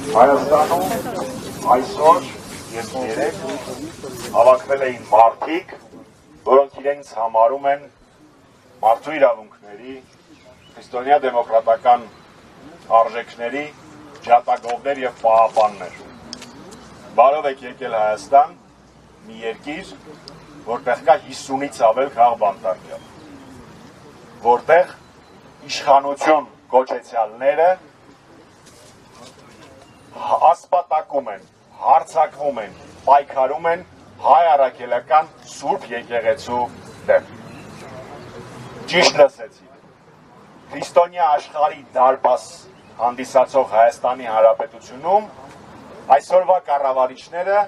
Հայաստանում այսօր եւ երեք հավաքվել էին մարդիկ, որոնք իրենց համարում են մարդու իրավունքների, քրիստոնյա դեմոկրատական արժեքների ջատագովներ եւ պահապաններ։ Բարով եք եկել Հայաստան, մի երկիր, որտեղ կա 50-ից ավել քաղաքբանտարկյալ, որտեղ իշխանություն կոչեցյալները ասպատակում են, հարձակվում են, պայքարում են հայ առաքելական Սուրբ եկեղեցու դեմ։ Ճիշտ լսեցիք։ Քրիստոնյա աշխարհի դարպաս հանդիսացող Հայաստանի Հանրապետությունում այսօրվա կառավարիչները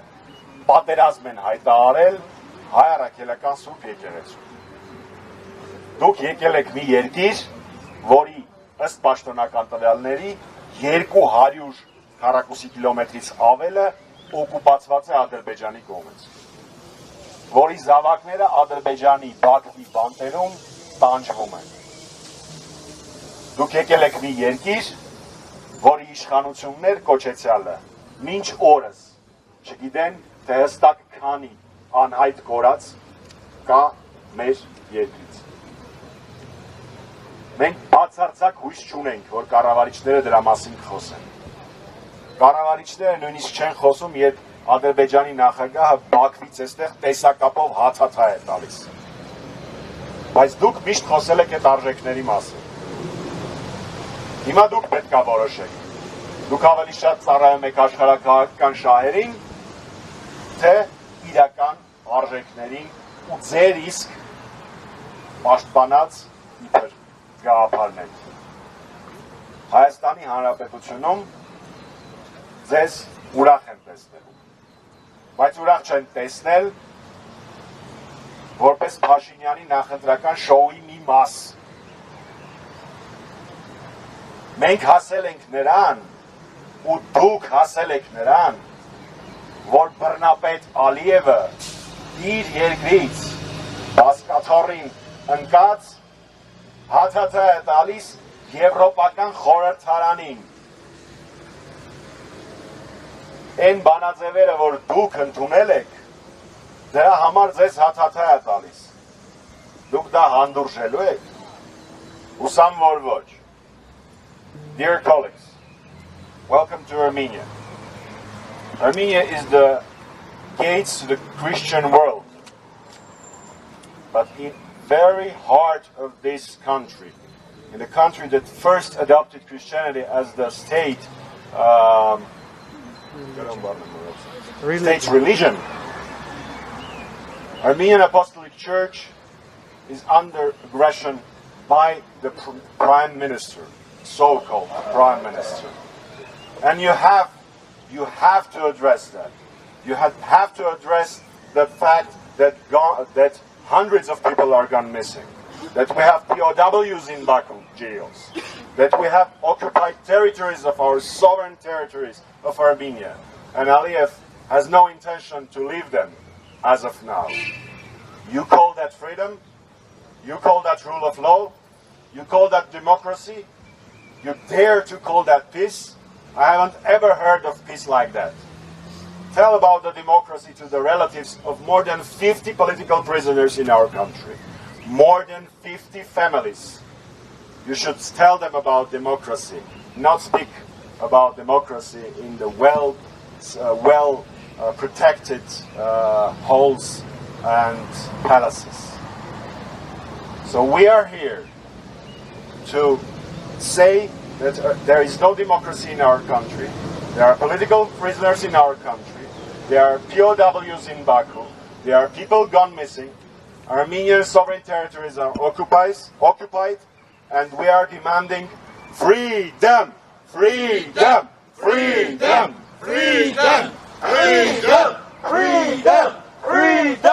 պատերազմ են հայտարարել հայ առաքելական Սուրբ եկեղեցու։ Դուք եկել եք մի երկիր, որի ըստ պաշտոնական տվյալների 200 քառակուսի կիլոմետրից ավելը օկուպացված է Ադրբեջանի կողմից, որի զավակները Ադրբեջանի Բաքվի բանտերում տանջվում են։ Դուք եկել եք մի երկիր, որի իշխանություններ կոչեցյալը մինչ օրս չգիտեն, թե հստակ քանի անհայտ կորած կա մեր երկրից։ Մենք բացարձակ հույս չունենք, որ կառավարիչները դրա մասին խոսեն։ Կառավարիչները նույնիսկ չեն խոսում, երբ Ադրբեջանի նախագահը Բաքվից այստեղ տեսակապով հացաթա է տալիս։ Բայց դուք միշտ խոսել եք այդ արժեքների մասին։ Հիմա դուք պետք է որոշեք։ Դուք ավելի շատ ծառայում եք աշխարհակաղակական շահերին, թե իրական արժեքներին ու ձեր իսկ պաշտպանած իբր գաղափարներ։ Հայաստանի Հանրապետությունում ձեզ ուրախ են տեսնել, բայց ուրախ չեն տեսնել որպես Փաշինյանի նախընտրական շոուի մի մաս։ Մենք հասել ենք նրան, ու դուք հասել եք նրան, որ բռնապետ Ալիևը իր երկրից բասկաթոռին ընկած հացաթա է տալիս Եվրոպական խորհրդարանին։ Այն բանաձևերը, որ դուք ընդունել եք, դրա համար ձեզ հացաթա է տալիս։ Դուք դա հանդուրժելու եք։ Հուսամ, որ ոչ։ Dear colleagues, welcome to Armenia. Armenia is the gates to the Christian world. But in very heart of this country, in the country that first adopted Christianity as the state's religion, Armenian Apostolic Church is under aggression by the Prime Minister, so-called Prime Minister. And you have to address that. You have to address the fact that hundreds of people are gone missing, that we have POWs in Baku jails, that we have occupied territories of our sovereign territories of Armenia, and Aliyev has no intention to leave them as of now. You call that freedom? You call that rule of law? You call that democracy? You dare to call that peace? I haven't ever heard of peace like that. Tell about the democracy to the relatives of more than 50 political prisoners in our country. More than 50 families. You should tell them about democracy, not speak about democracy in the protected halls and palaces. So we are here to say that there is no democracy in our country. There are political prisoners in our country. There are POWs in Baku. There are people gone missing. Armenian sovereign territories are occupied, and we are demanding freedom, freedom, freedom, freedom, freedom, freedom, freedom.